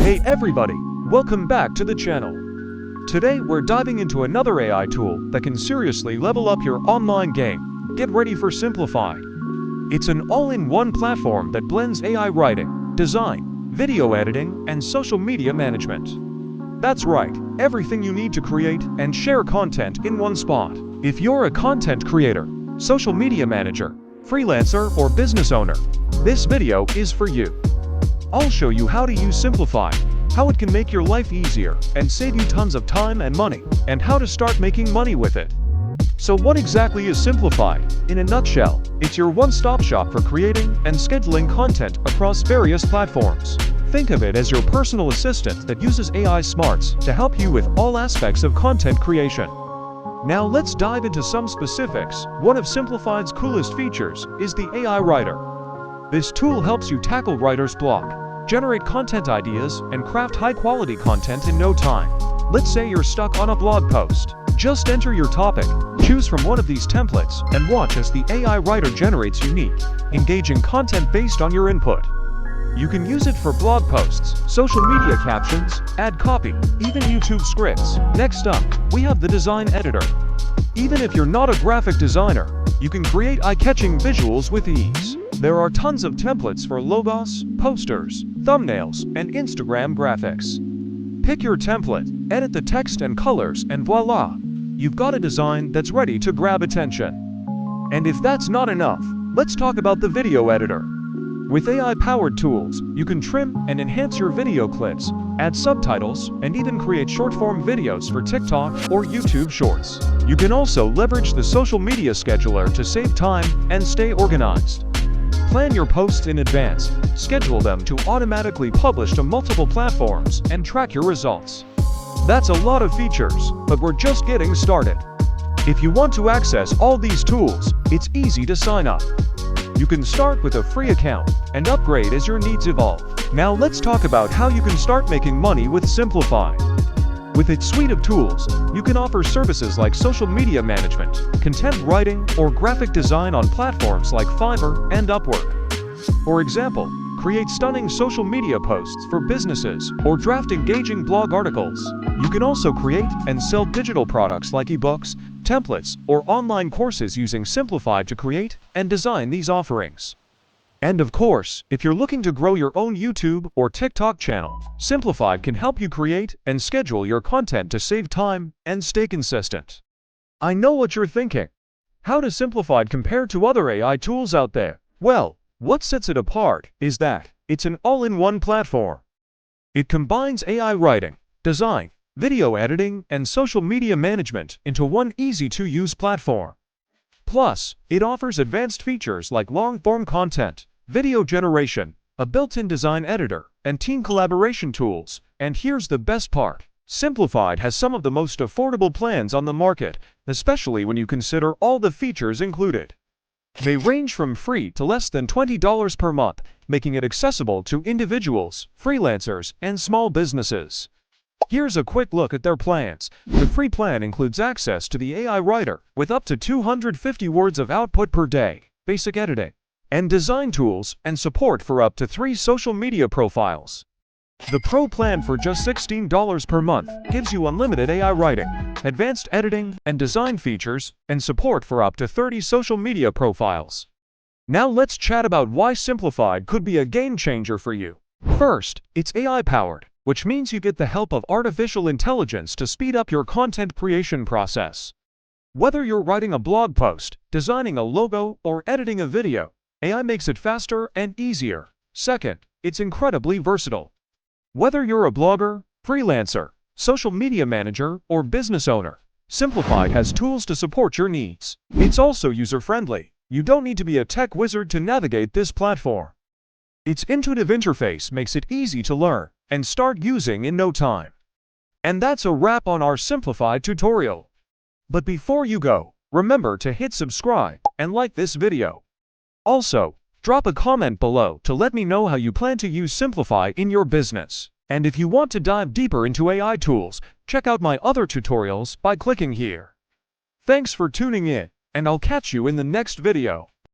Hey everybody, welcome back to the channel. Today we're diving into another AI tool that can seriously level up your online game. Get ready for Simplified. It's an all-in-one platform that blends AI writing, design, video editing, and social media management. That's right, everything you need to create and share content in one spot. If you're a content creator, social media manager, freelancer, or business owner, this video is for you. I'll show you how to use Simplified, how it can make your life easier and save you tons of time and money, and how to start making money with it. So what exactly is Simplified? In a nutshell, it's your one-stop shop for creating and scheduling content across various platforms. Think of it as your personal assistant that uses AI smarts to help you with all aspects of content creation. Now let's dive into some specifics. One of Simplified's coolest features is the AI Writer. This tool helps you tackle writer's block, generate content ideas, and craft high-quality content in no time. Let's say you're stuck on a blog post. Just enter your topic, choose from one of these templates, and watch as the AI Writer generates unique, engaging content based on your input. You can use it for blog posts, social media captions, ad copy, even YouTube scripts. Next up, we have the design editor. Even if you're not a graphic designer, you can create eye-catching visuals with ease. There are tons of templates for logos, posters, thumbnails, and Instagram graphics. Pick your template, edit the text and colors, and voila! You've got a design that's ready to grab attention. And if that's not enough, let's talk about the video editor. With AI-powered tools, you can trim and enhance your video clips, add subtitles, and even create short-form videos for TikTok or YouTube Shorts. You can also leverage the social media scheduler to save time and stay organized. Plan your posts in advance, schedule them to automatically publish to multiple platforms, and track your results. That's a lot of features, but we're just getting started. If you want to access all these tools, it's easy to sign up. You can start with a free account and upgrade as your needs evolve. Now let's talk about how you can start making money with Simplified. With its suite of tools, you can offer services like social media management, content writing, or graphic design on platforms like Fiverr and Upwork. For example, create stunning social media posts for businesses or draft engaging blog articles. You can also create and sell digital products like ebooks, templates, or online courses using Simplified to create and design these offerings. And of course, if you're looking to grow your own YouTube or TikTok channel, Simplified can help you create and schedule your content to save time and stay consistent. I know what you're thinking. How does Simplified compare to other AI tools out there? Well, what sets it apart is that it's an all-in-one platform. It combines AI writing, design, video editing, and social media management into one easy-to-use platform. Plus, it offers advanced features like long-form content, video generation, a built-in design editor, and team collaboration tools. And here's the best part. Simplified has some of the most affordable plans on the market, especially when you consider all the features included. They range from free to less than $20 per month, making it accessible to individuals, freelancers, and small businesses. Here's a quick look at their plans. The free plan includes access to the AI Writer with up to 250 words of output per day, basic editing, and design tools, and support for up to 3 social media profiles. The Pro plan for just $16 per month gives you unlimited AI writing, advanced editing and design features, and support for up to 30 social media profiles. Now let's chat about why Simplified could be a game changer for you. First, it's AI-powered, which means you get the help of artificial intelligence to speed up your content creation process. Whether you're writing a blog post, designing a logo, or editing a video, AI makes it faster and easier. Second, it's incredibly versatile. Whether you're a blogger, freelancer, social media manager, or business owner, Simplified has tools to support your needs. It's also user-friendly. You don't need to be a tech wizard to navigate this platform. Its intuitive interface makes it easy to learn and start using in no time. And that's a wrap on our Simplified tutorial. But before you go, remember to hit subscribe and like this video. Also, drop a comment below to let me know how you plan to use Simplify in your business. And if you want to dive deeper into AI tools, check out my other tutorials by clicking here. Thanks for tuning in, and I'll catch you in the next video.